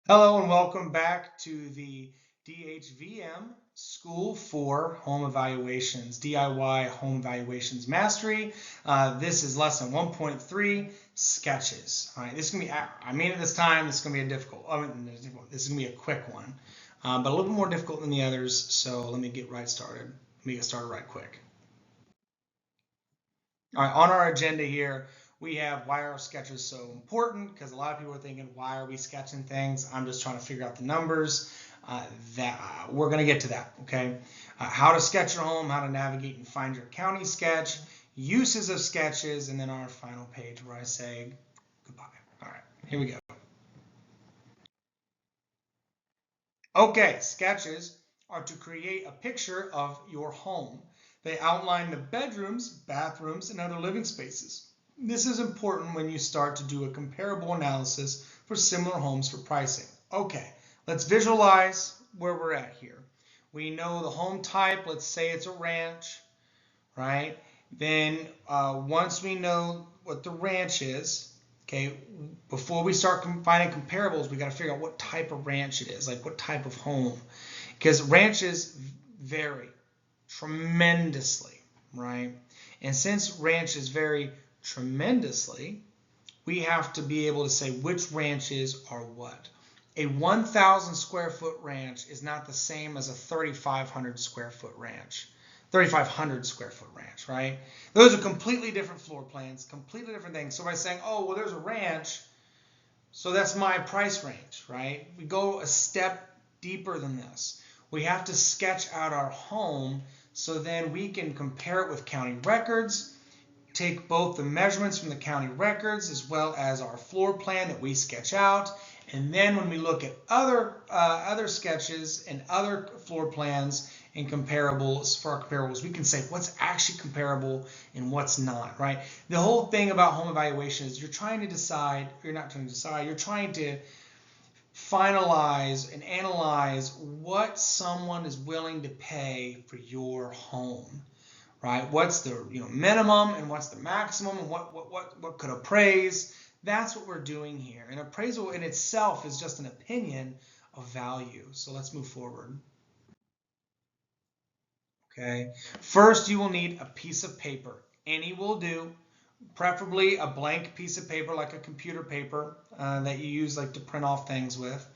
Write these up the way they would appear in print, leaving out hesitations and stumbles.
Hello and welcome back to the DHVM School for Home Evaluations, DIY Home Evaluations Mastery. This is lesson 1.3, sketches. All right, this is gonna be, I mean it this time, this is gonna be this is gonna be a quick one, but a little bit more difficult than the others, so let me get started. Let me get started right quick. All right, on our agenda here, we have why are sketches so important? Because a lot of people are thinking, why are we sketching things? I'm just trying to figure out the numbers. We're going to get to that, okay? How to sketch your home, how to navigate and find your county sketch, uses of sketches, and then our final page where I say goodbye. All right, here we go. Okay, sketches are to create a picture of your home. They outline the bedrooms, bathrooms, and other living spaces. This is important when you start to do a comparable analysis for similar homes for pricing. Okay, let's visualize where we're at here. We know the home type, let's say it's a ranch, right? Then once we know what the ranch is, okay, before we start finding comparables, we got to figure out what type of ranch it is, like what type of home, because ranches vary tremendously, right? And since ranches vary tremendously, we have to be able to say which ranches are what. A 1,000 square foot ranch is not the same as a 3,500 square foot ranch. 3,500 square foot ranch, right? Those are completely different floor plans, completely different things. So by saying, oh, well, there's a ranch, so that's my price range, right? We go a step deeper than this. We have to sketch out our home so then we can compare it with county records, take both the measurements from the county records as well as our floor plan that we sketch out. And then when we look at other sketches and other floor plans and comparables, for our comparables, we can say what's actually comparable and what's not, right? The whole thing about home evaluation is you're trying to decide, you're not trying to decide, you're trying to finalize and analyze what someone is willing to pay for your home, right? What's the minimum and what's the maximum and what could appraise? That's what we're doing here. And appraisal in itself is just an opinion of value. So let's move forward. Okay. First, you will need a piece of paper. Any will do. Preferably a blank piece of paper, like a computer paper that you use like to print off things with.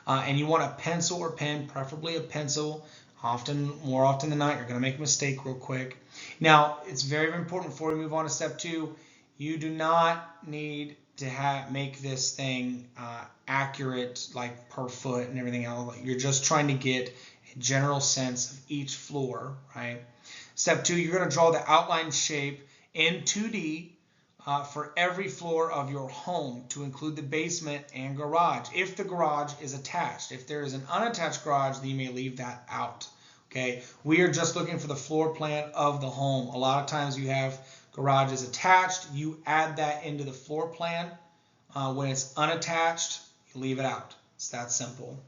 And you want a pencil or pen, preferably a pencil. More often than not, you're going to make a mistake real quick. Now, it's very important before we move on to step 2. You do not need to make this thing accurate, like per foot and everything else. You're just trying to get a general sense of each floor, right? Step 2, you're going to draw the outline shape in 2D for every floor of your home to include the basement and garage, if the garage is attached. If there is an unattached garage, then you may leave that out. Okay, we are just looking for the floor plan of the home. A lot of times you have garages attached, you add that into the floor plan. When it's unattached, you leave it out. It's that simple.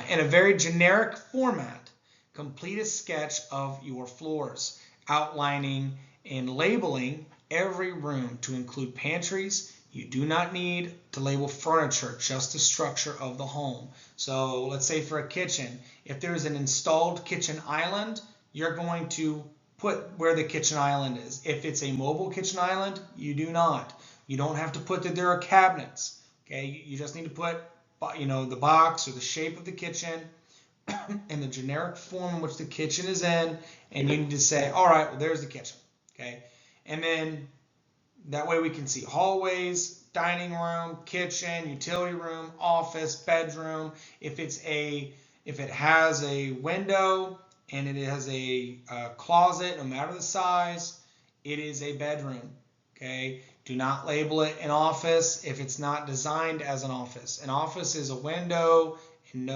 In a very generic format, complete a sketch of your floors, outlining and labeling every room to include pantries. You do not need to label furniture, just the structure of the home. So let's say for a kitchen, if there's an installed kitchen island, you're going to put where the kitchen island is. If it's a mobile kitchen island, you do not. You don't have to put that there are cabinets. Okay, you just need to put the box or the shape of the kitchen and the generic form in which the kitchen is in, and you need to say, all right, well, there's the kitchen. Okay, and then that way we can see hallways, dining room, kitchen, utility room, office, bedroom. If it has a window and it has a closet, no matter the size, it is a bedroom. Okay, do not label it an office if it's not designed as an office. An office is a window and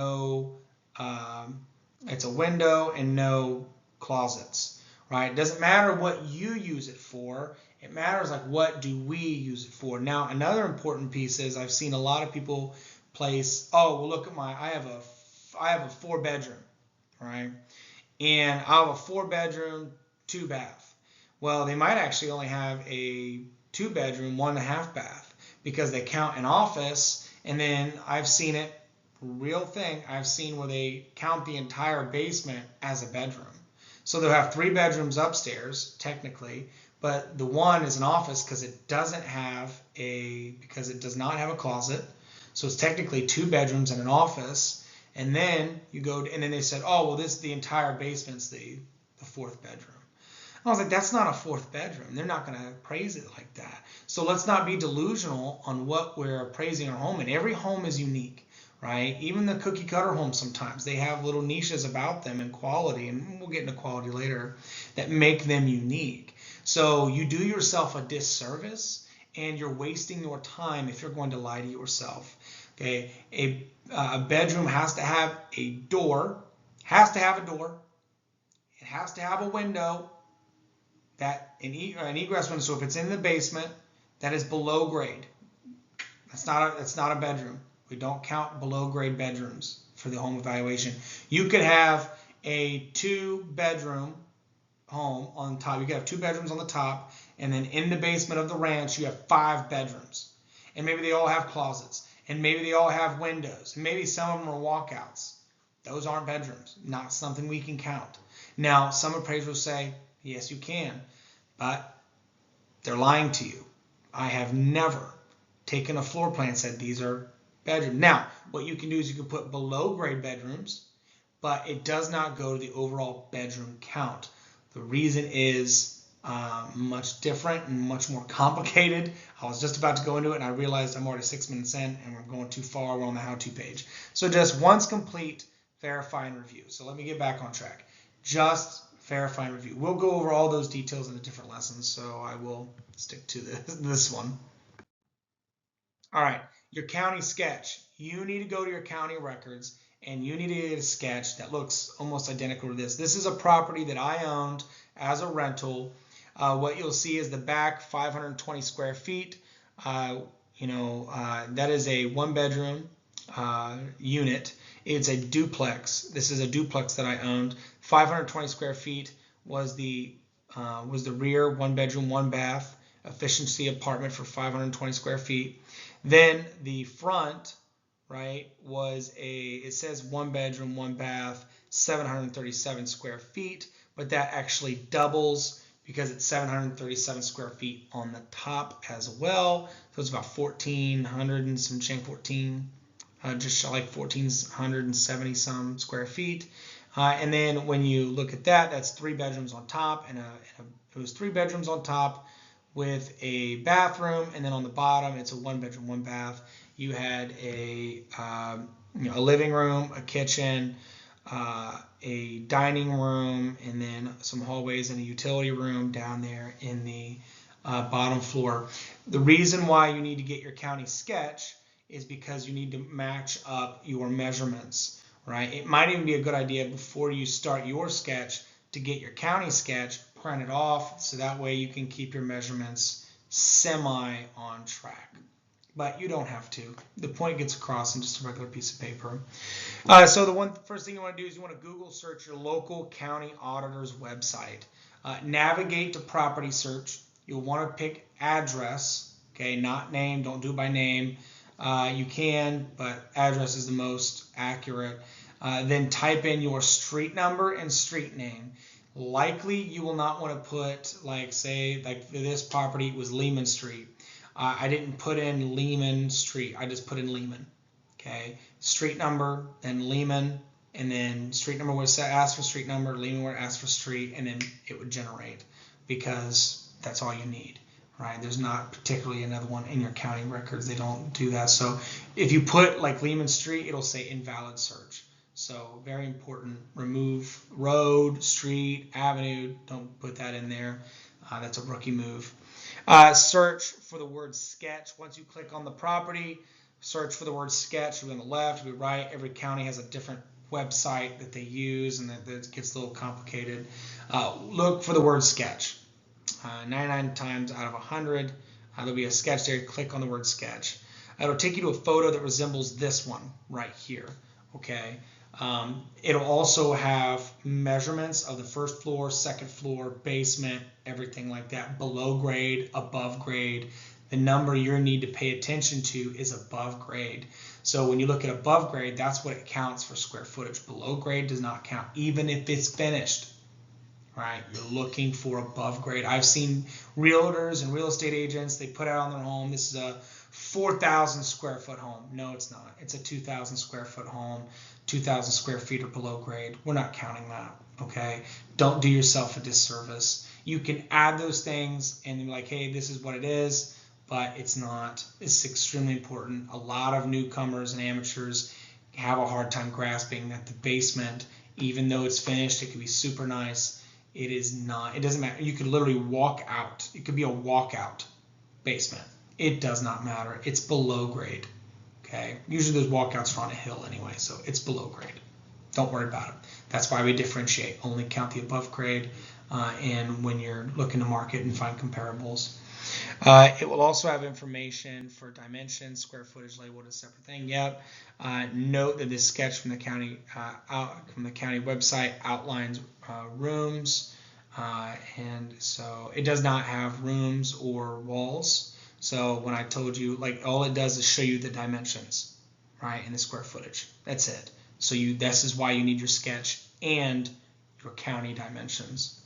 it's a window and no closets, right? It doesn't matter what you use it for. It matters like what do we use it for. Now, another important piece is I've seen a lot of people place, oh, well, look at I have a 4-bedroom, right? And I have a 4-bedroom, 2-bath. Well, they might actually only have a 2-bedroom, 1.5 bath because they count an office, and then I've seen it real thing I've seen where they count the entire basement as a bedroom. So they'll have 3 bedrooms upstairs, technically, but the one is an office because it does not have a closet. So it's technically 2 bedrooms and an office. And then then they said, oh, well, the entire basement's the 4th bedroom. I was like, that's not a 4th bedroom. They're not going to appraise it like that. So let's not be delusional on what we're appraising our home. And every home is unique, right? Even the cookie cutter homes, sometimes they have little niches about them and quality, and we'll get into quality later, that make them unique. So you do yourself a disservice, and you're wasting your time if you're going to lie to yourself. Okay, a bedroom has to have a door, It has to have a window, an egress window. So if it's in the basement, that is below grade. That's not a bedroom. We don't count below grade bedrooms for the home evaluation. You could have a 2-bedroom home on top. You could have 2 bedrooms on the top, and then in the basement of the ranch you have 5 bedrooms, and maybe they all have closets, and maybe they all have windows, and maybe some of them are walkouts. Those aren't bedrooms. Not something we can count. Now, some appraisers say, yes, you can, but they're lying to you. I have never taken a floor plan and said these are bedrooms. Now, what you can do is you can put below grade bedrooms, but it does not go to the overall bedroom count. The reason is much different and much more complicated. I was just about to go into it, and I realized I'm already 6 minutes in, and we're going too far. We're on the how-to page. So just once complete, verify and review. So let me get back on track. Just verify and review. We'll go over all those details in a different lesson, so I will stick to this one. All right, your county sketch. You need to go to your county records, and you need to get a sketch that looks almost identical to this. This is a property that I owned as a rental. What you'll see is the back 520 square feet. That is a 1-bedroom unit. It's a duplex. This is a duplex that I owned. 520 square feet was the rear 1-bedroom, 1-bath efficiency apartment for 520 square feet. Then the front, right, it says 1-bedroom, 1-bath, 737 square feet, but that actually doubles because it's 737 square feet on the top as well. So it's about 1,400 and some change, just like 1,470 some square feet. And then when you look at that, that's 3 bedrooms on top, and it was 3 bedrooms on top with a bathroom, and then on the bottom it's a 1-bedroom, 1-bath. You had a living room, a kitchen, a dining room, and then some hallways and a utility room down there in the bottom floor. The reason why you need to get your county sketch is because you need to match up your measurements, right? It might even be a good idea before you start your sketch to get your county sketch printed off, so that way you can keep your measurements semi on track. But you don't have to. The point gets across in just a regular piece of paper. So the first thing you want to do is you want to Google search your local county auditor's website. Navigate to property search. You'll want to pick address, okay, not name. Don't do it by name. You can, but address is the most accurate. Then type in your street number and street name. Likely you will not want to put, say for this property it was Lehman Street. I didn't put in Lehman Street. I just put in Lehman. Okay, street number, then Lehman, and then street number would ask for street number, Lehman would ask for street, and then it would generate, because that's all you need. Right? There's not particularly another one in your county records. They don't do that. So if you put like Lehman Street, it'll say invalid search. So very important. Remove road, street, avenue. Don't put that in there. That's a rookie move. Search for the word sketch. Once you click on the property, search for the word sketch. It'll be on the left, it'll be right. Every county has a different website that they use, and that gets a little complicated. Look for the word sketch. 99 times out of 100, there'll be a sketch there. Click on the word sketch. It'll take you to a photo that resembles this one right here. Okay. It'll also have measurements of the first floor, second floor, basement, everything like that, below grade, above grade. The number you need to pay attention to is above grade. So when you look at above grade, that's what it counts for square footage. Below grade does not count, even if it's finished. Right? You're looking for above grade. I've seen realtors and real estate agents, they put out on their home, this is a 4,000 square foot home. No, it's not. It's a 2,000 square foot home, 2,000 square feet or below grade. We're not counting that, okay? Don't do yourself a disservice. You can add those things and be like, hey, this is what it is, but it's not. It's extremely important. A lot of newcomers and amateurs have a hard time grasping that the basement, even though it's finished, it can be super nice. It is not. It doesn't matter. You could literally walk out. It could be a walkout basement. It does not matter. It's below grade. Okay. Usually those walkouts are on a hill anyway, so it's below grade. Don't worry about it. That's why we differentiate. Only count the above grade, and when you're looking to market and find comparables. It will also have information for dimensions, square footage labeled as a separate thing. Yep. Note that this sketch from the county website outlines rooms, and so it does not have rooms or walls. So when I told you, like, all it does is show you the dimensions, right, and the square footage. That's it. So this is why you need your sketch and your county dimensions.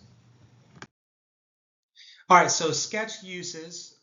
All right, so sketch uses,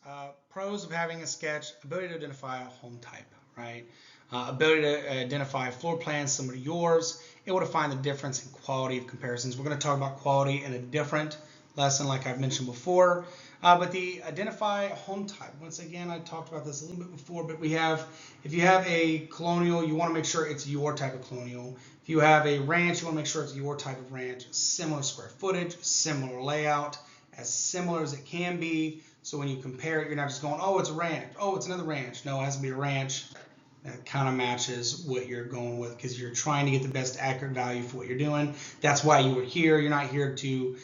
pros of having a sketch: ability to identify a home type, right? Ability to identify floor plans similar to yours, able to find the difference in quality of comparisons. We're going to talk about quality in a different lesson, like I've mentioned before. But the identify home type, once again, I talked about this a little bit before, but if you have a colonial, you want to make sure it's your type of colonial. If you have a ranch, you want to make sure it's your type of ranch. Similar square footage, similar layout, as similar as it can be. So when you compare it, you're not just going, oh, it's a ranch. Oh, it's another ranch. No, it has to be a ranch that kind of matches what you're going with, because you're trying to get the best accurate value for what you're doing. That's why you were here. You're not here to,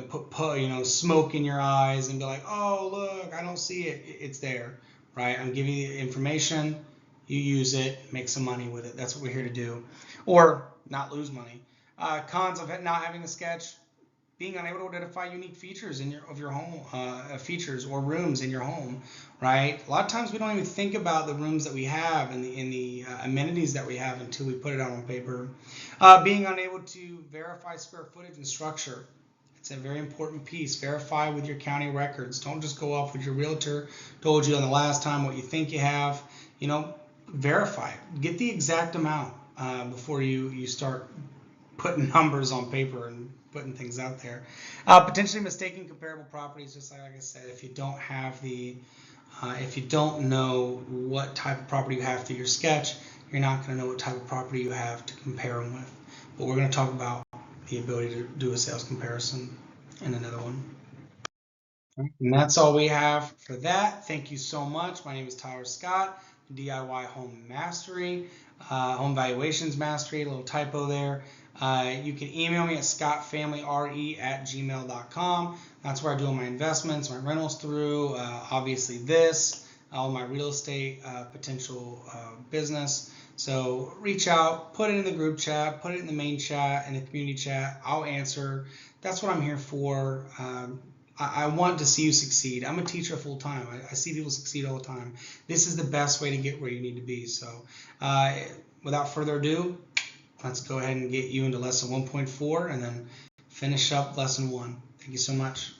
put smoke in your eyes and be like, oh, look, I don't see it. It's there, right? I'm giving you the information. You use it, make some money with it. That's what we're here to do, or not lose money. Cons of not having a sketch: being unable to identify unique features of your home, features or rooms in your home, right? A lot of times we don't even think about the rooms that we have and the amenities that we have until we put it out on paper. Being unable to verify square footage and structure. It's a very important piece. Verify with your county records. Don't just go off what your realtor told you on the last time, what you think you have. Verify. Get the exact amount before you start putting numbers on paper and putting things out there. Potentially mistaking comparable properties, just like I said. If you don't have if you don't know what type of property you have through your sketch, you're not going to know what type of property you have to compare them with. But we're going to talk about the ability to do a sales comparison in another one. And that's all we have for that. Thank you so much. My name is Tyler Scott, DIY Home Mastery, Home Valuations Mastery, a little typo there. You can email me at scottfamilyre@gmail.com. That's where I do all my investments, my rentals through, obviously all my real estate potential business. So reach out, put it in the group chat, put it in the main chat, in the community chat. I'll answer. That's what I'm here for. I want to see you succeed. I'm a teacher full time. I see people succeed all the time. This is the best way to get where you need to be. So without further ado, let's go ahead and get you into lesson 1.4 and then finish up lesson 1. Thank you so much.